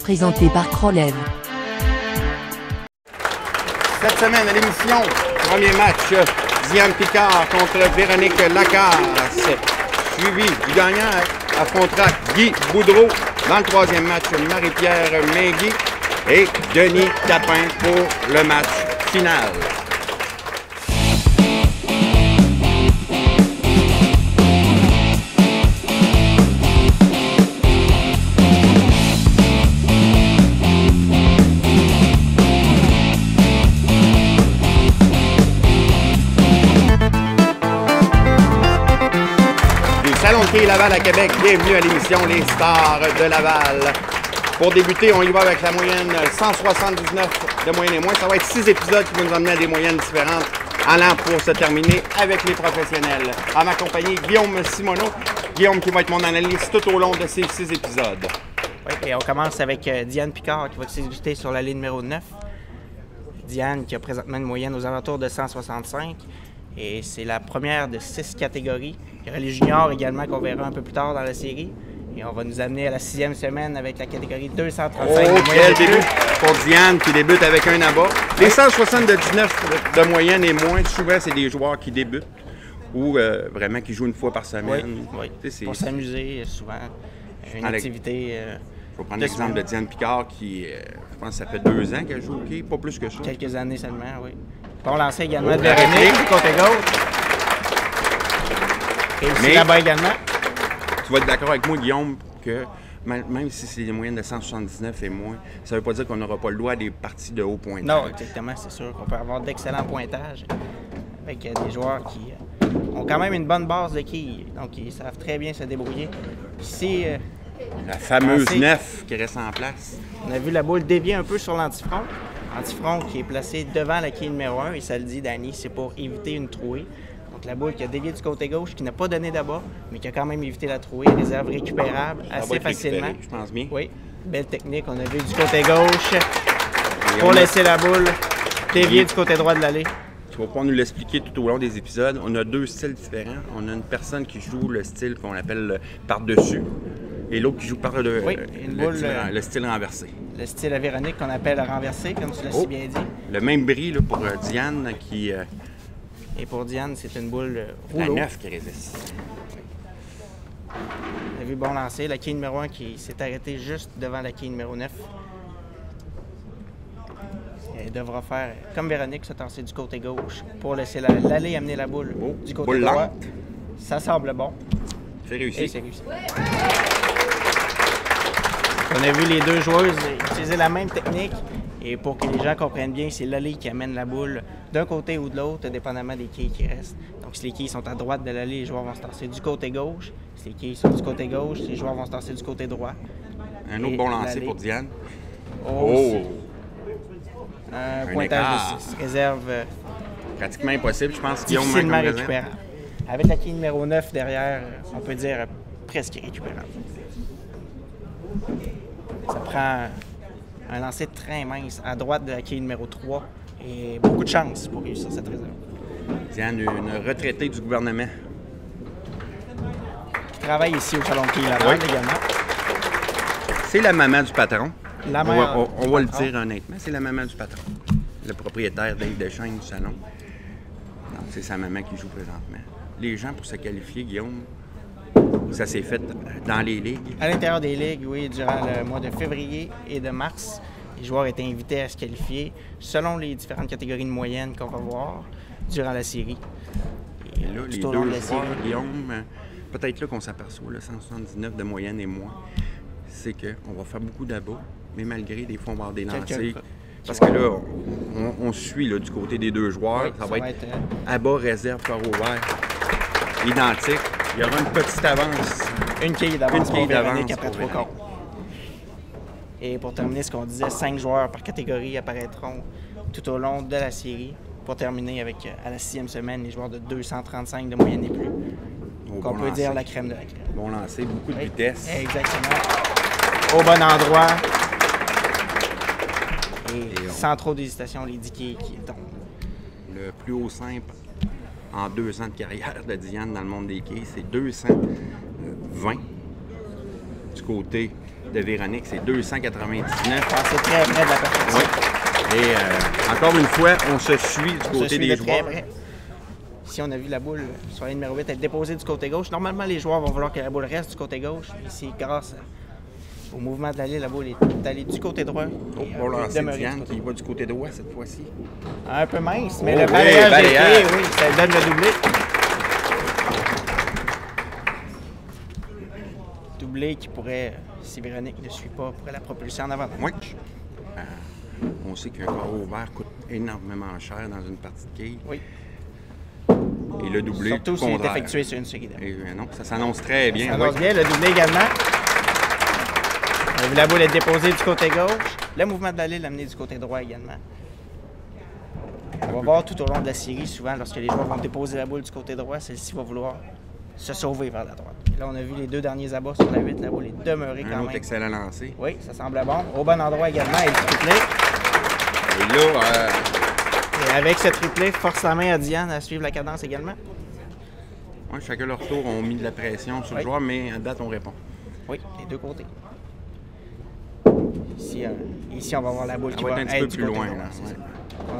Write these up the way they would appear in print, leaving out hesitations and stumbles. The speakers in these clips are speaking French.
présenté par Krolev. Cette semaine à l'émission, premier match, Diane Picard contre Véronique Lacasse. Suivi du gagnant affrontera Guy Boudreau. Dans le troisième match, Marie-Pierre Mingui et Denis Tapin pour le match final. Salon de quai Laval à Québec, bienvenue à l'émission Les Stars de Laval. Pour débuter, on y va avec la moyenne 179 de moyenne et moins. Ça va être 6 épisodes qui vont nous emmener à des moyennes différentes, allant pour se terminer avec les professionnels. À ma compagnie, Guillaume Simoneau. Guillaume qui va être mon analyste tout au long de ces 6 épisodes. Oui, et on commence avec Diane Picard qui va s'exécuter sur la ligne numéro 9. Diane qui a présentement une moyenne aux alentours de 165. Et c'est la première de 6 catégories. Il y aura les juniors également qu'on verra un peu plus tard dans la série. Et on va nous amener à la 6e semaine avec la catégorie 235. Oh, quel début pour Diane qui débute avec un abat. Les 179 de moyenne et moins, souvent c'est des joueurs qui débutent ou vraiment qui jouent une fois par semaine. Oui, pour s'amuser souvent. Une activité. Il faut prendre l'exemple de Diane Picard qui, je pense que ça fait 2 ans qu'elle joue au hockey, pas plus que ça. Quelques années seulement, oui. On lançait également de Véronique du côté gauche. Et aussi là-bas également. Tu vas être d'accord avec moi, Guillaume, que même si c'est des moyennes de 179 et moins, ça ne veut pas dire qu'on n'aura pas le droit à des parties de haut pointage. Non, exactement, c'est sûr qu'on peut avoir d'excellents pointages avec des joueurs qui ont quand même une bonne base de quilles. Donc, ils savent très bien se débrouiller. Ici, la fameuse 9 qui reste en place. On a vu la boule dévier un peu sur l'antifront. Antifront qui est placé devant la quille numéro 1, et ça le dit, Danny, c'est pour éviter une trouée. Donc la boule qui a dévié du côté gauche, qui n'a pas donné d'abat, mais qui a quand même évité la trouée, réserve récupérable assez facilement. Je pense bien. Oui, belle technique, on a vu du côté gauche pour laisser la boule dévier du côté droit de l'allée. Tu vas pouvoir nous l'expliquer tout au long des épisodes. On a 2 styles différents. On a une personne qui joue le style qu'on appelle par-dessus et l'autre qui joue par le style renversé. Le style à Véronique qu'on appelle renversé, comme tu l'as si bien dit. Le même bris là, pour Diane qui... Et pour Diane, c'est une boule rouleau. La 9 qui résiste. On a vu bon lancer. La quille numéro 1 qui s'est arrêtée juste devant la quille numéro 9. Elle devra faire, comme Véronique, se tasser du côté gauche pour laisser l'allée amener la boule du côté droit. Lente. Ça semble bon. C'est réussi. Et c'est réussi. On a vu les deux joueuses utiliser la même technique. Et pour que les gens comprennent bien, c'est l'allée qui amène la boule d'un côté ou de l'autre, dépendamment des quilles qui restent. Donc, si les quilles sont à droite de l'allée, les joueurs vont se tasser du côté gauche. Si les quilles sont du côté gauche, les joueurs vont se tasser du côté droit. Un autre bon lancer pour Diane. Un pointage de 6. Réserve pratiquement impossible, je pense. Difficilement récupérable. Avec la quille numéro 9 derrière, on peut dire presque récupérable. Ça prend un lancer de train mince à droite de la quille numéro 3 et beaucoup de chance pour réussir cette réserve. Diane, une retraitée du gouvernement. Qui travaille ici au Salon de quai Laval également. C'est la maman du patron. La mère on va le dire honnêtement, c'est la maman du patron. Le propriétaire Dave Deschênes du salon. Donc, c'est sa maman qui joue présentement. Les gens, pour se qualifier, Guillaume, ça s'est fait dans les ligues? À l'intérieur des ligues, oui, durant le mois de février et de mars. Les joueurs étaient invités à se qualifier selon les différentes catégories de moyenne qu'on va voir durant la série. Et là, les deux joueurs, Guillaume, peut-être là qu'on s'aperçoit, le 179 de moyenne et moins, c'est qu'on va faire beaucoup d'abats, mais malgré, des fois, on va avoir des lancers. Parce que là, on suit là, du côté des deux joueurs. Oui, ça va être abat, réserve, corps ouvert, identique. Il y aura une petite avance. Une quille d'avance pour Véronique après 3 quarts. Et pour terminer ce qu'on disait, 5 joueurs par catégorie apparaîtront tout au long de la série pour terminer avec, à la 6e semaine, les joueurs de 235 de moyenne et plus. Donc on peut dire la crème de la crème. Bon lancer, beaucoup de vitesse. Exactement. Au bon endroit. Et sans trop d'hésitation, les 10 quilles qui tombent. Le plus haut simple en 2 ans de carrière de Diane dans le monde des quilles, c'est 220 du côté de Véronique, c'est 299. Ah, c'est très près de la perfection. Oui. Et encore une fois, on se suit du côté des joueurs. Ici, on a vu la boule sur la ligne numéro 8 être déposée du côté gauche. Normalement, les joueurs vont vouloir que la boule reste du côté gauche. Ici, grâce au mouvement de l'allée, la boule est allée du côté droit. Pour lancer Diane qui va du côté droit cette fois-ci. Un peu mince, mais le balayage est oui, ça donne le doublé. Doublé qui pourrait, si Véronique ne suit pas, pourrait la propulser en avant. Oui. On sait qu'un carreau ouvert coûte énormément cher dans une partie de quilles. Oui. Et le doublé, surtout s'il est effectué sur une seconde. Non, ça s'annonce très bien. Ça s'annonce bien, le doublé également. On a vu la boule être déposée du côté gauche. Le mouvement de l'allée l'a amené du côté droit également. On va voir tout au long de la série, souvent, lorsque les joueurs vont déposer la boule du côté droit, celle-ci va vouloir se sauver vers la droite. Et là, on a vu les deux derniers abats sur la 8. La boule est demeurée quand même. Un autre excellent lancé. Oui, ça semble bon. Au bon endroit également, et le triplé. Et là... Et avec ce triplé, force la main à Diane à suivre la cadence également. Oui, chacun leur tour ont mis de la pression sur le joueur, mais à date, on répond. Oui, des deux côtés. Ici, on va voir la boule qui va être un petit peu plus loin. Là,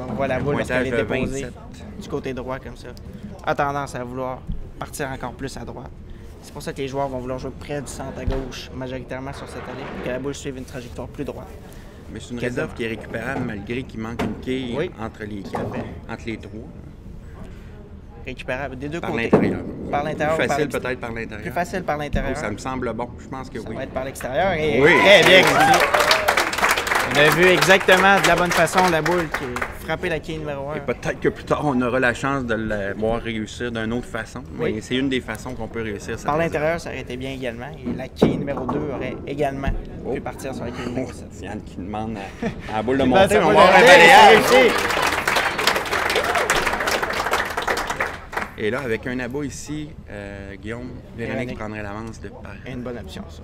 on voit la boule lorsqu'elle est déposée 27. du côté droit comme ça. A tendance à vouloir partir encore plus à droite. C'est pour ça que les joueurs vont vouloir jouer près du centre à gauche, majoritairement sur cette allée, pour que la boule suive une trajectoire plus droite. Mais c'est une réserve qui est récupérable malgré qu'il manque une quille entre les trous. Récupérable des deux côtés. L'intérieur. Par l'intérieur. Plus facile peut-être par l'intérieur. Plus facile par l'intérieur. Ça me semble bon. Je pense que ça oui. va être par l'extérieur. Et oui. Très bien. On a vu exactement de la bonne façon la boule qui a frappé la quille numéro 1. Et peut-être que plus tard, on aura la chance de la voir réussir d'une autre façon. Oui. Mais c'est une des façons qu'on peut réussir. Par l'intérieur, ça aurait été bien également. Et la quille numéro 2 aurait également pu partir sur la quille numéro 7. Diane qui demande à la boule de monter. On va voir un balayage. Et là, avec un abat ici, Guillaume, Véronique prendrait l'avance de part. Une bonne option, ça.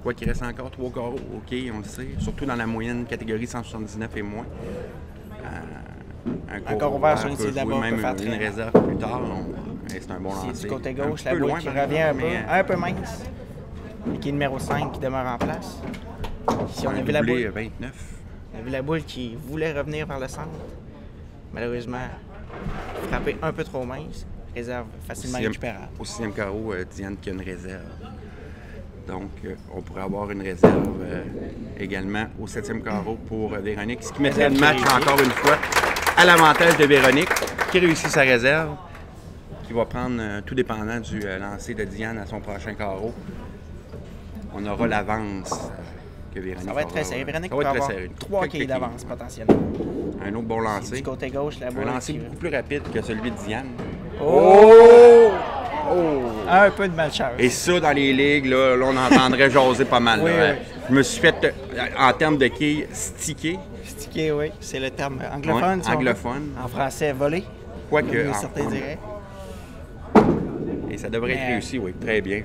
Quoi qu'il reste encore 3 carreaux, OK, on le sait. Surtout dans la moyenne catégorie 179 et moins. Un carreau ouvert sur une série d'abat même peut faire une très réserve plus tard. C'est un bon lancer. Du côté gauche, la boule qui revient un peu mince. Et qui est numéro 5 qui demeure en place. Ici, on a vu la boule. 29. On a vu la boule qui voulait revenir vers le centre. Malheureusement, frappé un peu trop mince. Réserve facilement récupérable. Au 6e carreau, Diane qui a une réserve. Donc, on pourrait avoir une réserve également au 7e carreau pour Véronique. Ce qui mettrait le match encore une fois à l'avantage de Véronique qui réussit sa réserve, qui va prendre, tout dépendant du lancer de Diane à son prochain carreau. On aura l'avance que Véronique. Ça va être très serré. Véronique peut avoir 3 quilles d'avance potentiellement. Un autre bon lancer. Du côté gauche, la boule. Un lancer beaucoup plus rapide que celui de Diane. Oh! Un peu de malchance. Et ça, dans les ligues, là on entendrait jaser pas mal. Oui, là. oui. Je me suis fait, en termes de quilles, sticker. Sticker, oui. C'est le terme anglophone. Ouais, anglophone. En français, voler. Quoique. Certains diraient. Et ça devrait être réussi, oui. Très bien.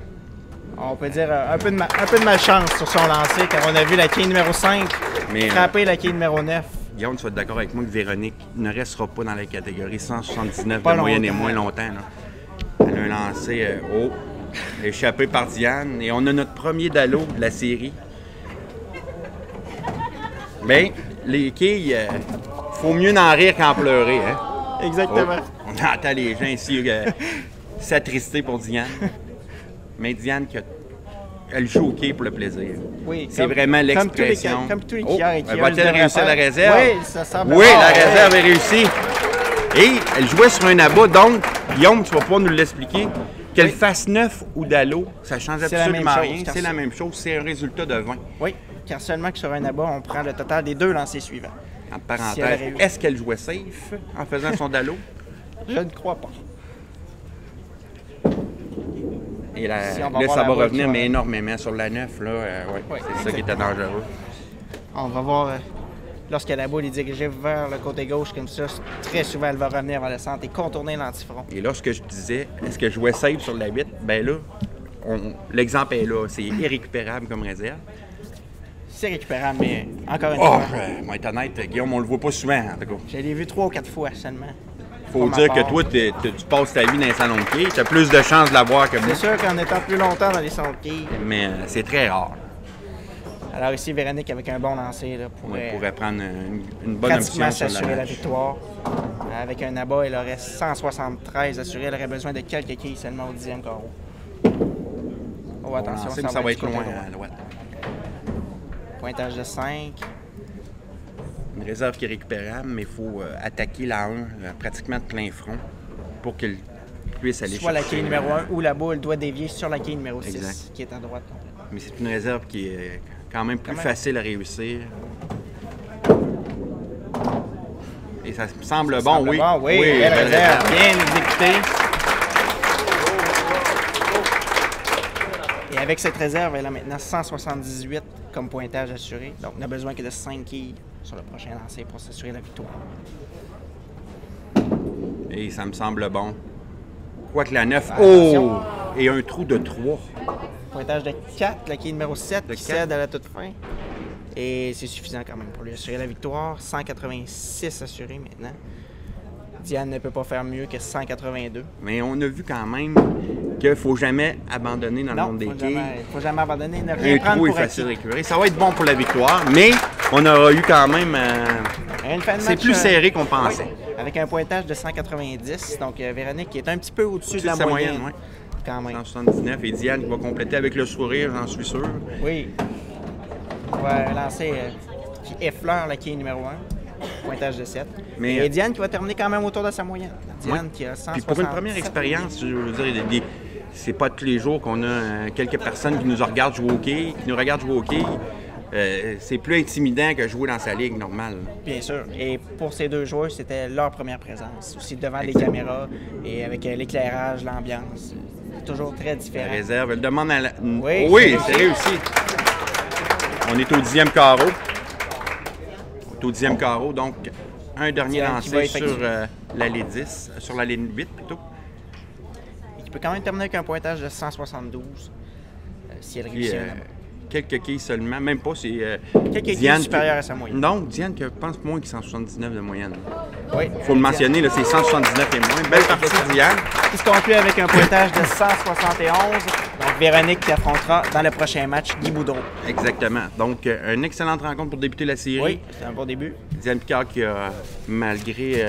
On peut dire un peu de malchance sur son lancer, car on a vu la quille numéro 5 frapper la quille numéro 9. Guillaume, tu vas être d'accord avec moi que Véronique ne restera pas dans la catégorie 179 pas de moyenne et longtemps. moins longtemps. Là. Elle a un lancé haut, échappé par Diane. Et on a notre premier dallo de la série. Bien, les quilles, faut mieux en rire qu'en pleurer. Hein? Exactement. Oh, on entend les gens ici s'attrister pour Diane. Mais Diane, elle joue au quai pour le plaisir. Oui, c'est vraiment l'expression. Comme tous les quilleurs et quilleuses va-t-elle réussir la réserve? Oui, ça semble. Oui, la réserve est réussie. Et elle jouait sur un abat, donc, Guillaume, tu vas pouvoir nous l'expliquer. Qu'elle fasse 9 ou dallo, ça change absolument rien. C'est la même chose, c'est un résultat de 20. Oui, car seulement que sur un abat, on prend le total des 2 lancers suivants. En parenthèse, est-ce qu'elle jouait safe en faisant son dallo? Je ne crois pas. Et là, ça va revenir, mais énormément sur la 9. Là, c'est ça qui était dangereux. On va voir, lorsque la boule est dirigée vers le côté gauche comme ça, très souvent, elle va revenir vers le centre et contourner l'antifront. Et là, ce que je disais, est-ce que je jouais safe sur la 8? Bien là, l'exemple est là. C'est irrécupérable comme réserve. C'est récupérable, mais encore une fois. Moi, être honnête, Guillaume, on le voit pas souvent, en tout cas. Je l'ai vu 3 ou 4 fois seulement. Faut dire que toi, tu passes ta vie dans les salons de quilles. Tu as plus de chances de la voir que moi. C'est sûr qu'en étant plus longtemps dans les salons de quilles. Mais c'est très rare. Alors ici, Véronique, avec un bon lancer, là, pourrait prendre une bonne option sur s'assurer la match. victoire. Avec un abat, elle aurait 173 assuré. Elle aurait besoin de quelques quilles seulement au 10e carreau. Oh, attention, Ça va être du côté loin droit. à droite. Pointage de 5. Une réserve qui est récupérable, mais il faut attaquer la 1 pratiquement de plein front pour qu'elle puisse aller Soit la chercher. quille numéro 1 ou la boule doit dévier sur la quille numéro 6, Exact. qui est à droite complètement. Mais c'est une réserve qui est quand même plus facile à réussir. Et ça me semble bon, oui. Bon, oui, belle réserve, bien exécutée. Et avec cette réserve, elle a maintenant 178 comme pointage assuré. Donc, on n'a besoin que de 5 quilles sur le prochain lancer pour s'assurer la victoire. Et ça me semble bon. Quoique la 9, Attention. Et un trou de 3. Pointage de 4, la quille numéro 7 De qui 4. cède à la toute fin. Et c'est suffisant quand même pour lui assurer la victoire. 186 assurés maintenant. Diane ne peut pas faire mieux que 182. Mais on a vu quand même qu'il ne faut jamais abandonner dans le monde des quilles. Il ne faut jamais abandonner, ne rien Un prendre trou est pour facile à acquis. récupérer. Ça va être bon pour la victoire, mais on aura eu quand même... Une fin de c'est match, plus serré qu'on pensait. oui, avec un pointage de 190. Donc Véronique qui est un petit peu au-dessus de la sa moyenne. moyenne, Quand même. 179. Et Diane qui va compléter avec le sourire, j'en suis sûr. Oui. On va lancer qui effleure la quille numéro 1. Pointage de 7. Mais, et Diane qui va terminer quand même autour de sa moyenne. Diane qui a 167. Puis pour une première expérience, je veux dire, c'est pas tous les jours qu'on a quelques personnes qui nous regardent jouer au quai, c'est plus intimidant que jouer dans sa ligue normale. Bien sûr. Et pour ces deux joueurs, c'était leur première présence. Aussi devant les Exact. caméras et avec l'éclairage, l'ambiance. C'est toujours très La différent. réserve, elle demande à la... Oui, c'est réussi. On est au 10e carreau. On est au 10e carreau, donc un dernier Diane qui va lancé sur effectuer. l'allée 10, sur l'allée 8 plutôt. Et qui peut quand même terminer avec un pointage de 172 si elle Puis, réussit. quelques quilles seulement, même pas, c'est Quelques quilles Diane supérieures à sa moyenne. Non, Diane qui pense moins que 179 de moyenne. Oui. Faut le mentionner, là, c'est 179 et moins. Belle partie, Diane. Qui se conclut avec un pointage de 171. Donc Véronique qui affrontera dans le prochain match Guy Boudreau. Exactement. Donc, une excellente rencontre pour débuter la série. Oui, c'est un bon début. Diane Picard qui a, malgré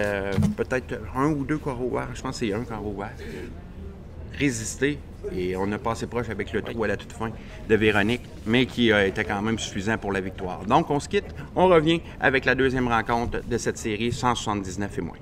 peut-être un ou deux carreaux ouverts, je pense que c'est un carreau ouvert, résisté. Et on a passé proche avec le trou à la toute fin de Véronique, mais qui a été quand même suffisant pour la victoire. Donc, on se quitte. On revient avec la deuxième rencontre de cette série 179 et moins.